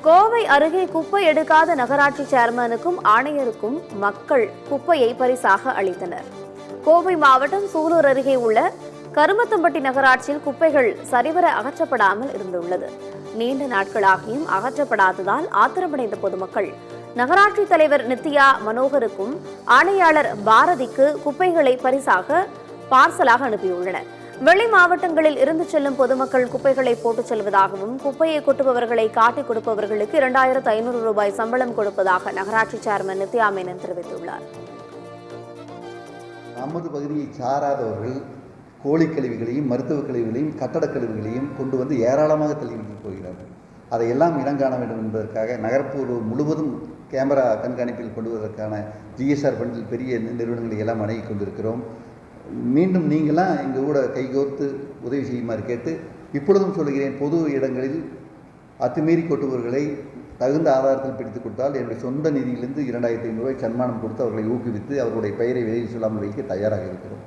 கோவை அருகே குப்பை எடுக்காத நகராட்சி சேர்மனுக்கும் ஆணையருக்கும் மக்கள் குப்பையை பரிசாக அளித்தனர். கோவை மாவட்டம் சூலூர் அருகே உள்ள கருமத்தம்பட்டி நகராட்சியில் குப்பைகள் சரிவர அகற்றப்படாமல் இருந்துள்ளது. நீண்ட நாட்களாகியும் அகற்றப்படாததால் ஆத்திரமடைந்த பொதுமக்கள் நகராட்சி தலைவர் நித்யா மனோகருக்கும் ஆணையாளர் பாரதிக்கு குப்பைகளை பரிசாக பார்சலாக அனுப்பியுள்ளனர். வெளி மாவட்டங்களில் இருந்து செல்லும் பொதுமக்கள் குப்பைகளை போட்டுச் செல்வதாகவும் குப்பையை கொட்டுபவர்களை காட்டிக் கொடுப்பவர்களுக்கு 2500 ரூபாய் சம்பளம் கொடுப்பதாக நகராட்சி சேர்மன் நித்யா மேனன் தெரிவித்துள்ளார். நமது பகுதியை சாராதவர்கள் கோழிக் கழிவுகளையும் மருத்துவக் கழிவுகளையும் கட்டடக் கழிவுகளையும் கொண்டு வந்து ஏராளமாக தள்ளிவிட்டு போகிறார்கள். அதையெல்லாம் இனங்காண வேண்டும் என்பதற்காக நகர்ப்புற முழுவதும் கேமரா கண்காணிப்பில் கொண்டு வருவதற்கான GSR ஃபண்டில் பெரிய நிறுவனங்களை எல்லாம் அணுகி கொண்டிருக்கிறோம். மீண்டும் நீங்களாம் எங்கள் கூட கைகோர்த்து உதவி செய்யுமாறு கேட்டு இப்பொழுதும் சொல்கிறேன், பொது இடங்களில் அத்துமீறி கொட்டுபவர்களை தகுந்த ஆதாரத்தில் பிடித்துக் கொடுத்தால் என்னுடைய சொந்த நிதியிலிருந்து 2500 ரூபாய் சன்மானம் கொடுத்து அவர்களை ஊக்குவித்து அவர்களுடைய பெயரை வெளியில் சொல்லாமல் வைக்க தயாராக இருக்கிறோம்.